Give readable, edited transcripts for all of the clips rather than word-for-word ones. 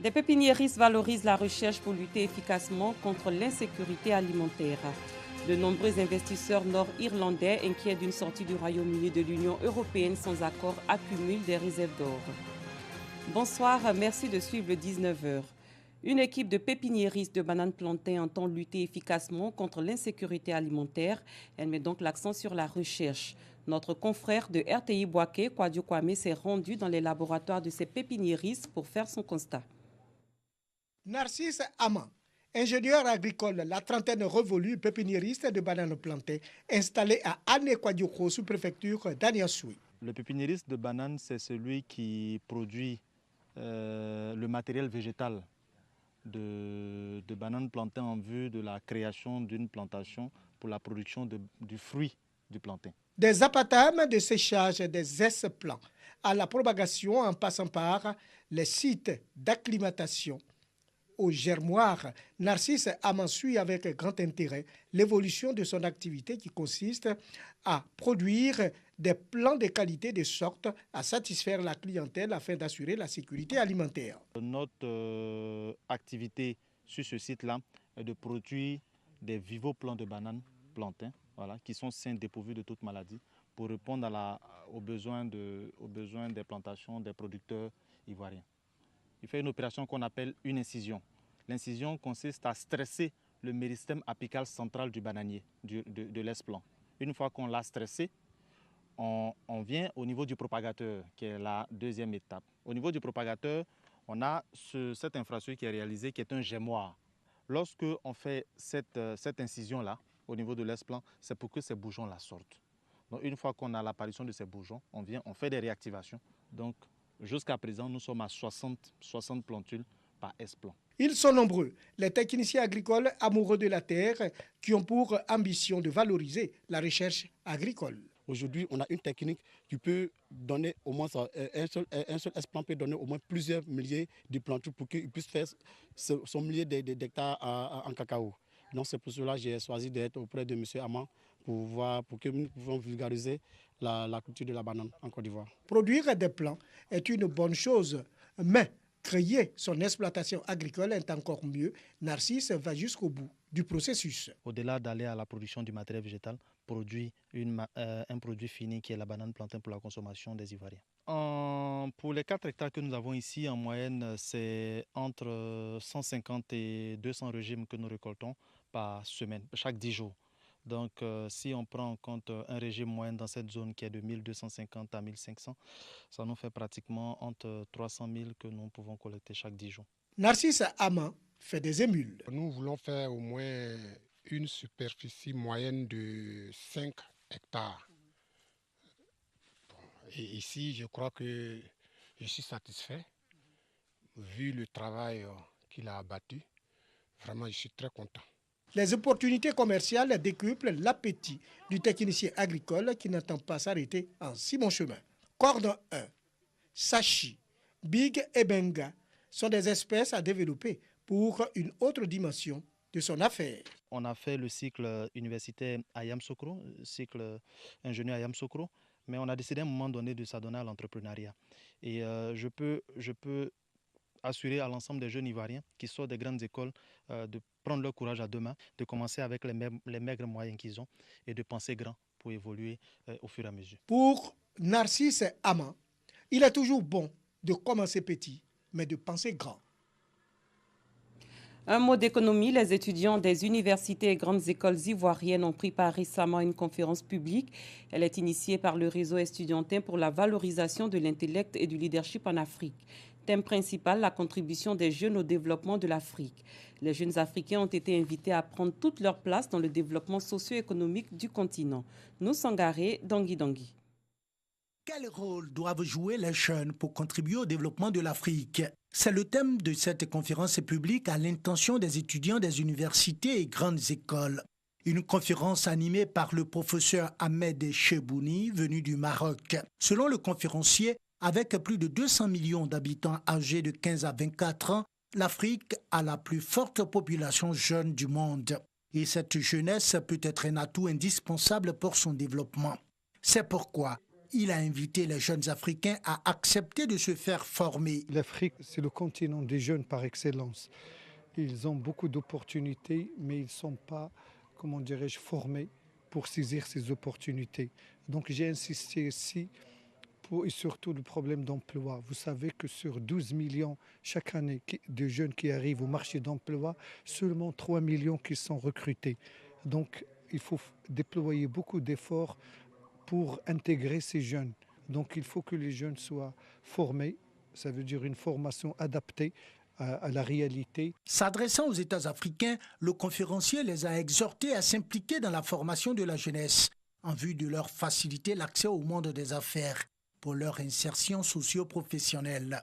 Les pépiniéristes valorisent la recherche pour lutter efficacement contre l'insécurité alimentaire. De nombreux investisseurs nord-irlandais inquiets d'une sortie du Royaume-Uni de l'Union européenne sans accord accumulent des réserves d'or. Bonsoir, merci de suivre le 19h. Une équipe de pépiniéristes de bananes plantées entend lutter efficacement contre l'insécurité alimentaire. Elle met donc l'accent sur la recherche. Notre confrère de RTI Boaké, Kwadio Kwame, s'est rendu dans les laboratoires de ces pépiniéristes pour faire son constat. Narcisse Aman, ingénieur agricole, la trentaine révolue, pépiniériste de bananes plantées, installé à Ané-Kwadioko, sous-préfecture d'Aniassoui. Le pépiniériste de bananes, c'est celui qui produit le matériel végétal de bananes plantées en vue de la création d'une plantation pour la production du fruit du plantain. Des apatames de séchage des S-plants à la propagation en passant par les sites d'acclimatation au germoir, Narcisse Aman suit avec grand intérêt l'évolution de son activité qui consiste à produire des plants de qualité de sorte à satisfaire la clientèle afin d'assurer la sécurité alimentaire. Notre activité sur ce site-là est de produire des vivoplants de bananes plantées, qui sont sains, dépourvus de toute maladie, pour répondre aux besoins des plantations des producteurs ivoiriens. Il fait une opération qu'on appelle une incision. L'incision consiste à stresser le méristème apical central du bananier, de l'S-plant. Une fois qu'on l'a stressé, on vient au niveau du propagateur, qui est la deuxième étape. Au niveau du propagateur, on a cette infrastructure qui est réalisée, qui est un germoir. Lorsque on fait cette incision-là, au niveau de l'S-plant, c'est pour que ces bourgeons-là sortent. Donc, une fois qu'on a l'apparition de ces bourgeons, on fait des réactivations. Donc, jusqu'à présent, nous sommes à 60 plantules par S-plant. Ils sont nombreux, les techniciens agricoles amoureux de la terre qui ont pour ambition de valoriser la recherche agricole. Aujourd'hui, on a une technique qui peut donner au moins un seul S-plant peut donner au moins plusieurs milliers de plantules pour qu'il puisse faire son millier d'hectares en cacao. Donc c'est pour cela que j'ai choisi d'être auprès de M. Aman pour que nous puissions vulgariser la culture de la banane en Côte d'Ivoire. Produire des plants est une bonne chose, mais créer son exploitation agricole est encore mieux. Narcisse va jusqu'au bout du processus. Au-delà d'aller à la production du matériel végétal, produit un produit fini qui est la banane plantée pour la consommation des Ivoiriens. Pour les 4 hectares que nous avons ici, en moyenne, c'est entre 150 et 200 régimes que nous récoltons par semaine, chaque 10 jours. Donc, si on prend en compte un régime moyen dans cette zone qui est de 1250 à 1500, ça nous fait pratiquement entre 300 000 que nous pouvons collecter chaque 10 jours. Narcisse Aman fait des émules. Nous voulons faire au moins une superficie moyenne de 5 hectares. Et ici, je crois que je suis satisfait. Vu le travail qu'il a abattu, vraiment, je suis très content. Les opportunités commerciales décuplent l'appétit du technicien agricole qui n'entend pas s'arrêter en si bon chemin. Cordon 1, Sachi, Big et Benga sont des espèces à développer pour une autre dimension de son affaire. On a fait le cycle universitaire à Yamoussoukro, le cycle ingénieur à Yamoussoukro, mais on a décidé à un moment donné de s'adonner à l'entrepreneuriat. Et je peux assurer à l'ensemble des jeunes Ivoiriens qui sortent des grandes écoles de prendre leur courage à deux mains, de commencer avec les maigres moyens qu'ils ont et de penser grand pour évoluer au fur et à mesure. Pour Narcisse Aman, il est toujours bon de commencer petit, mais de penser grand. Un mot d'économie, les étudiants des universités et grandes écoles ivoiriennes ont pris part récemment à une conférence publique. Elle est initiée par le réseau estudiantin pour la valorisation de l'intellect et du leadership en Afrique. Thème principal, la contribution des jeunes au développement de l'Afrique. Les jeunes Africains ont été invités à prendre toute leur place dans le développement socio-économique du continent. Nous Sangaré, Dangui. Quel rôle doivent jouer les jeunes pour contribuer au développement de l'Afrique? C'est le thème de cette conférence publique à l'intention des étudiants des universités et grandes écoles. Une conférence animée par le professeur Ahmed Chebouni, venu du Maroc. Selon le conférencier, avec plus de 200 millions d'habitants âgés de 15 à 24 ans, l'Afrique a la plus forte population jeune du monde. Et cette jeunesse peut être un atout indispensable pour son développement. C'est pourquoi Il a invité les jeunes Africains à accepter de se faire former. L'Afrique, c'est le continent des jeunes par excellence. Ils ont beaucoup d'opportunités, mais ils ne sont pas, comment dirais-je, formés pour saisir ces opportunités. Donc j'ai insisté ici et surtout le problème d'emploi. Vous savez que sur 12 millions chaque année de jeunes qui arrivent au marché d'emploi, seulement 3 millions qui sont recrutés. Donc il faut déployer beaucoup d'efforts pour intégrer ces jeunes. Donc il faut que les jeunes soient formés, ça veut dire une formation adaptée à la réalité. S'adressant aux États africains, le conférencier les a exhortés à s'impliquer dans la formation de la jeunesse en vue de leur faciliter l'accès au monde des affaires pour leur insertion socio-professionnelle.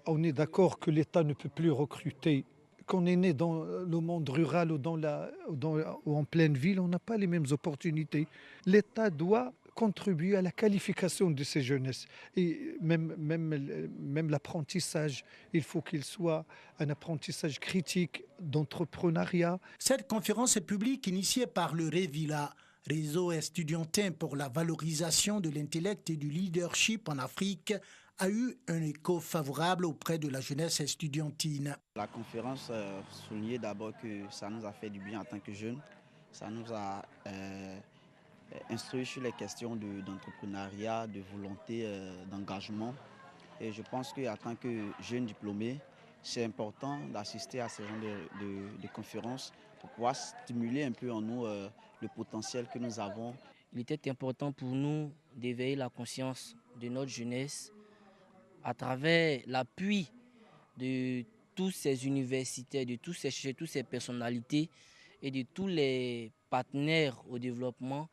On est d'accord que l'État ne peut plus recruter. Quand on est né dans le monde rural ou en pleine ville, on n'a pas les mêmes opportunités. L'État doit contribuer à la qualification de ces jeunesses. Et même l'apprentissage, il faut qu'il soit un apprentissage critique d'entrepreneuriat. Cette conférence publique initiée par le REVILA, Réseau estudiantin pour la valorisation de l'intellect et du leadership en Afrique, a eu un écho favorable auprès de la jeunesse estudiantine. La conférence soulignait d'abord que ça nous a fait du bien en tant que jeunes. Ça nous a instruit sur les questions d'entrepreneuriat, de volonté, d'engagement. Et je pense qu'en tant que jeune diplômé, c'est important d'assister à ce genre de conférences pour pouvoir stimuler un peu en nous le potentiel que nous avons. Il était important pour nous d'éveiller la conscience de notre jeunesse à travers l'appui de tous ces universitaires, de tous ces personnalités et de tous les partenaires au développement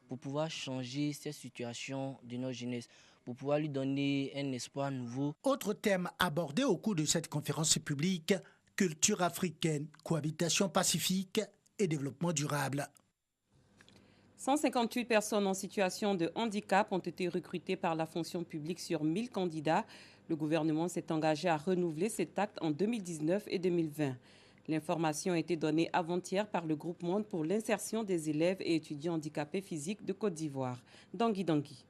pour pouvoir changer cette situation de notre jeunesse, pour pouvoir lui donner un espoir nouveau. Autre thème abordé au cours de cette conférence publique, culture africaine, cohabitation pacifique et développement durable. 158 personnes en situation de handicap ont été recrutées par la fonction publique sur 1000 candidats. Le gouvernement s'est engagé à renouveler cet acte en 2019 et 2020. L'information a été donnée avant-hier par le groupement pour l'insertion des élèves et étudiants handicapés physiques de Côte d'Ivoire. Dangui Dangui.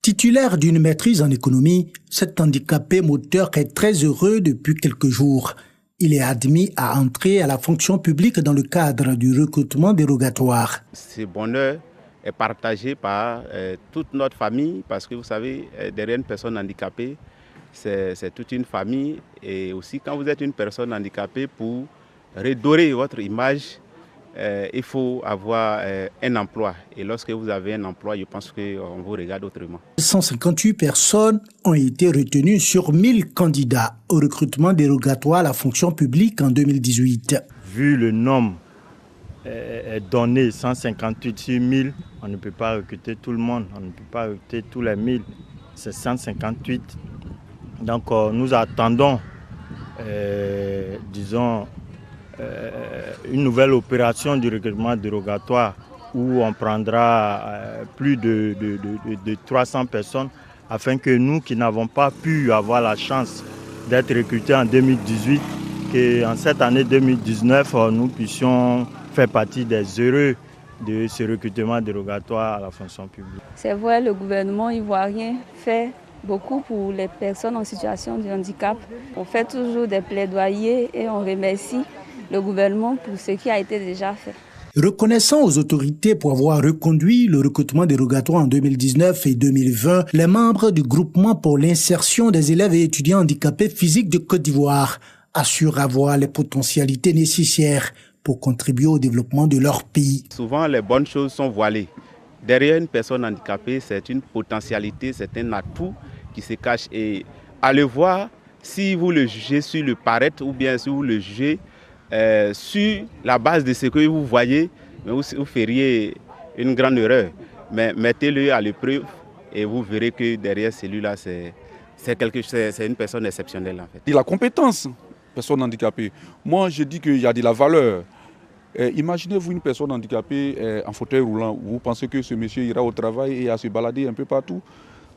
Titulaire d'une maîtrise en économie, cet handicapé moteur est très heureux depuis quelques jours. Il est admis à entrer à la fonction publique dans le cadre du recrutement dérogatoire. Ce bonheur est partagé par toute notre famille parce que vous savez, derrière une personne handicapée, c'est toute une famille. Et aussi quand vous êtes une personne handicapée, pour redorer votre image, il faut avoir un emploi. Et lorsque vous avez un emploi, je pense qu'on vous regarde autrement. 158 personnes ont été retenues sur 1000 candidats au recrutement dérogatoire à la fonction publique en 2018. Vu le nombre donné, 158 sur 1000, on ne peut pas recruter tout le monde, on ne peut pas recruter tous les 1000, c'est 158. Donc nous attendons, une nouvelle opération du recrutement dérogatoire où on prendra plus de 300 personnes afin que nous qui n'avons pas pu avoir la chance d'être recrutés en 2018, qu'en cette année 2019, nous puissions faire partie des heureux de ce recrutement dérogatoire à la fonction publique. C'est vrai, le gouvernement ivoirien fait beaucoup pour les personnes en situation de handicap. On fait toujours des plaidoyers et on remercie le gouvernement pour ce qui a été déjà fait. Reconnaissant aux autorités pour avoir reconduit le recrutement dérogatoire en 2019 et 2020, les membres du groupement pour l'insertion des élèves et étudiants handicapés physiques de Côte d'Ivoire assurent avoir les potentialités nécessaires pour contribuer au développement de leur pays. Souvent, les bonnes choses sont voilées. Derrière une personne handicapée, c'est une potentialité, c'est un atout qui se cache. Et à le voir, si vous le jugez sur le paraître ou bien si vous le jugez sur la base de ce que vous voyez, vous feriez une grande erreur. Mais mettez-le à l'épreuve et vous verrez que derrière celui-là, c'est une personne exceptionnelle en fait. Il a la compétence, personne handicapée. Moi, je dis qu'il y a de la valeur. Imaginez-vous une personne handicapée en fauteuil roulant. Vous pensez que ce monsieur ira au travail et à se balader un peu partout?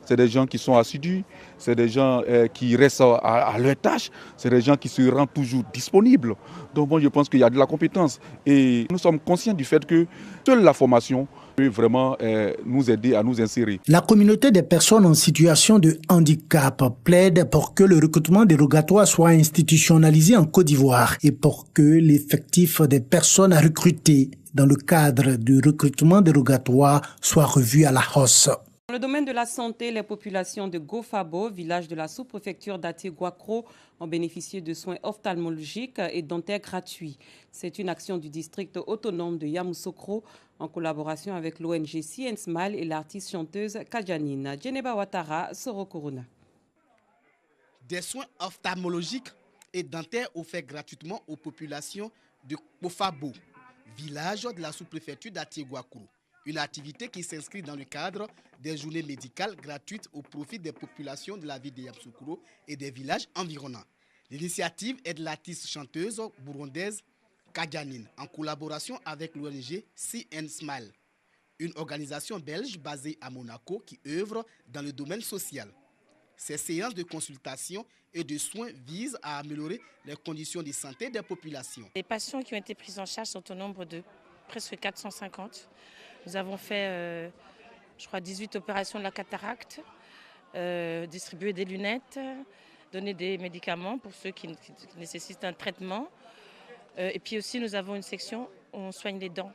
C'est des gens qui sont assidus, c'est des gens qui restent à leur tâche, c'est des gens qui se rendent toujours disponibles. Donc moi je pense qu'il y a de la compétence. Et nous sommes conscients du fait que seule la formation peut vraiment nous aider à nous insérer. La communauté des personnes en situation de handicap plaide pour que le recrutement dérogatoire soit institutionnalisé en Côte d'Ivoire et pour que l'effectif des personnes à recruter dans le cadre du recrutement dérogatoire soit revu à la hausse. Dans le domaine de la santé, les populations de Gofabo, village de la sous-préfecture d'Até-Guakro, ont bénéficié de soins ophtalmologiques et dentaires gratuits. C'est une action du district autonome de Yamoussoukro en collaboration avec l'ONG CN Smile et l'artiste chanteuse Kajanine. Djeneba Ouattara, Soro Corona. Des soins ophtalmologiques et dentaires offerts gratuitement aux populations de Gofabo, village de la sous-préfecture d'Até-Guakro. Une activité qui s'inscrit dans le cadre des journées médicales gratuites au profit des populations de la ville de Yamoussoukro et des villages environnants. L'initiative est de l'artiste chanteuse burundaise Kajanine en collaboration avec l'ONG CN Smile, une organisation belge basée à Monaco qui œuvre dans le domaine social. Ces séances de consultation et de soins visent à améliorer les conditions de santé des populations. Les patients qui ont été pris en charge sont au nombre de presque 450. Nous avons fait, je crois, 18 opérations de la cataracte, distribué des lunettes, donné des médicaments pour ceux qui nécessitent un traitement. Et puis aussi, nous avons une section où on soigne les dents.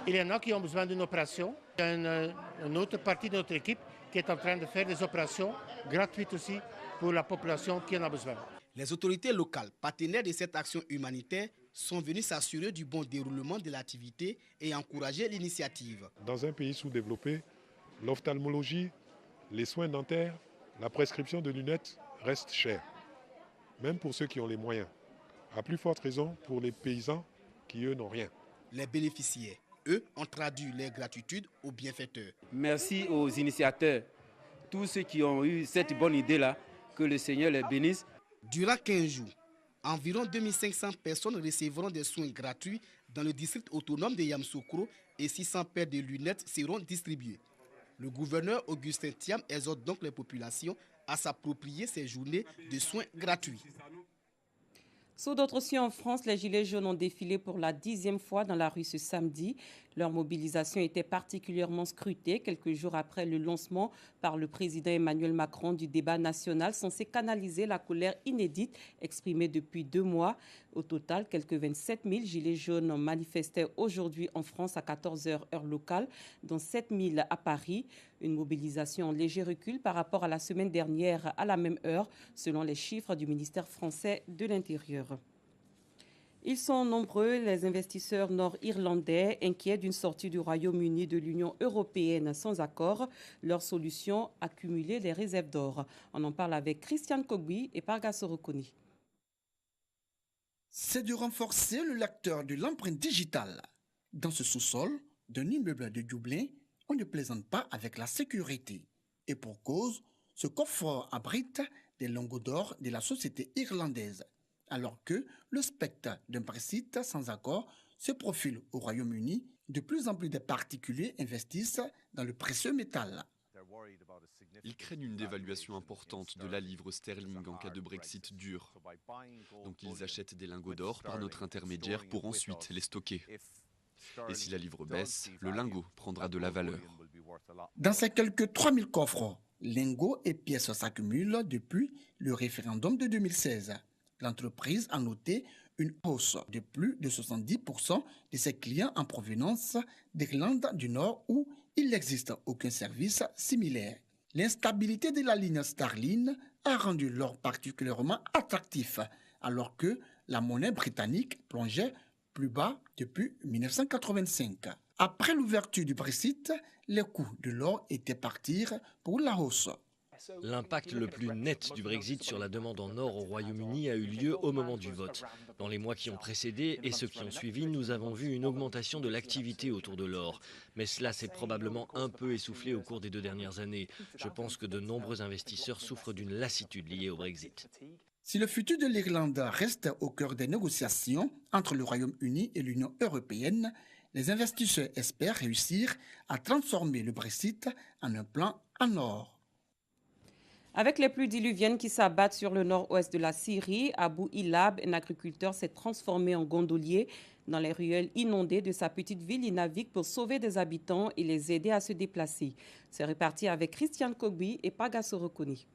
Il y en a qui ont besoin d'une opération. Il y a une autre partie de notre équipe qui est en train de faire des opérations gratuites aussi pour la population qui en a besoin. Les autorités locales, partenaires de cette action humanitaire, sont venus s'assurer du bon déroulement de l'activité et encourager l'initiative. Dans un pays sous-développé, l'ophtalmologie, les soins dentaires, la prescription de lunettes restent chers, même pour ceux qui ont les moyens. À plus forte raison pour les paysans qui, eux, n'ont rien. Les bénéficiaires, eux, ont traduit leur gratitude aux bienfaiteurs. Merci aux initiateurs, tous ceux qui ont eu cette bonne idée-là, que le Seigneur les bénisse. Durant 15 jours, environ 2500 personnes recevront des soins gratuits dans le district autonome de Yamoussoukro et 600 paires de lunettes seront distribuées. Le gouverneur Augustin Thiam exhorte donc les populations à s'approprier ces journées de soins gratuits. Sous d'autres cieux en France, les Gilets jaunes ont défilé pour la 10e fois dans la rue ce samedi. Leur mobilisation était particulièrement scrutée quelques jours après le lancement par le président Emmanuel Macron du débat national censé canaliser la colère inédite exprimée depuis 2 mois. Au total, quelques 27 000 Gilets jaunes manifestaient aujourd'hui en France à 14h heure locale, dont 7 000 à Paris. Une mobilisation en léger recul par rapport à la semaine dernière à la même heure, selon les chiffres du ministère français de l'Intérieur. Ils sont nombreux, les investisseurs nord-irlandais, inquiets d'une sortie du Royaume-Uni de l'Union européenne sans accord. Leur solution, accumuler les réserves d'or. On en parle avec Christiane Kogui et Parga Sorokoni. C'est de renforcer le lecteur de l'empreinte digitale. Dans ce sous-sol d'un immeuble de Dublin, on ne plaisante pas avec la sécurité. Et pour cause, ce coffre abrite des lingots d'or de la société irlandaise, alors que le spectre d'un Brexit sans accord se profile au Royaume-Uni. De plus en plus de particuliers investissent dans le précieux métal. Ils craignent une dévaluation importante de la livre sterling en cas de Brexit dur. Donc ils achètent des lingots d'or par notre intermédiaire pour ensuite les stocker. Et si la livre baisse, le lingot prendra de la valeur. Dans ces quelques 3000 coffres, lingots et pièces s'accumulent depuis le référendum de 2016. L'entreprise a noté une hausse de plus de 70% de ses clients en provenance d'Irlande du Nord où il n'existe aucun service similaire. L'instabilité de la ligne sterling a rendu l'or particulièrement attractif, alors que la monnaie britannique plongeait plus bas depuis 1985. Après l'ouverture du Brexit, les coûts de l'or étaient partis pour la hausse. L'impact le plus net du Brexit sur la demande en or au Royaume-Uni a eu lieu au moment du vote. Dans les mois qui ont précédé et ceux qui ont suivi, nous avons vu une augmentation de l'activité autour de l'or. Mais cela s'est probablement un peu essoufflé au cours des 2 dernières années. Je pense que de nombreux investisseurs souffrent d'une lassitude liée au Brexit. Si le futur de l'Irlande reste au cœur des négociations entre le Royaume-Uni et l'Union européenne, les investisseurs espèrent réussir à transformer le Brexit en un plan en or. Avec les pluies diluviennes qui s'abattent sur le nord-ouest de la Syrie, Abou Ilab, un agriculteur, s'est transformé en gondolier. Dans les ruelles inondées de sa petite ville, il navigue pour sauver des habitants et les aider à se déplacer. C'est reparti avec Christian Kogbi et Pagaso Rokoni.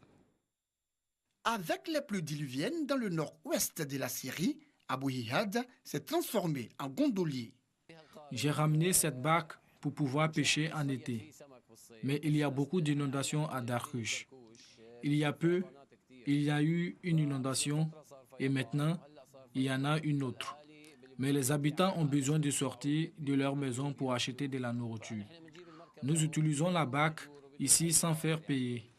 Avec les pluies diluviennes dans le nord-ouest de la Syrie, Abou Hihad s'est transformé en gondolier. J'ai ramené cette barque pour pouvoir pêcher en été. Mais il y a beaucoup d'inondations à Darkush. Il y a peu, il y a eu une inondation et maintenant, il y en a une autre. Mais les habitants ont besoin de sortir de leur maison pour acheter de la nourriture. Nous utilisons la barque ici sans faire payer.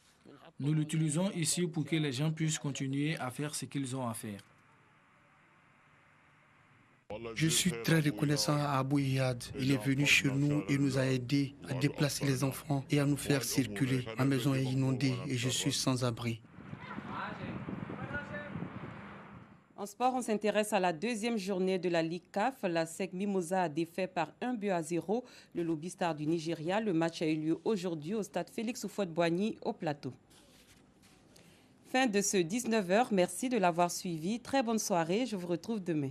Nous l'utilisons ici pour que les gens puissent continuer à faire ce qu'ils ont à faire. Je suis très reconnaissant à Abou Hihad. Il est venu chez nous et nous a aidés à déplacer les enfants et à nous faire circuler. Ma maison est inondée et je suis sans abri. En sport, on s'intéresse à la deuxième journée de la Ligue CAF. La SEC Mimosa a défait par 1-0 le Lobby Star du Nigeria. Le match a eu lieu aujourd'hui au stade Félix Houphouët-Boigny au Plateau. Fin de ce 19h. Merci de l'avoir suivi. Très bonne soirée. Je vous retrouve demain.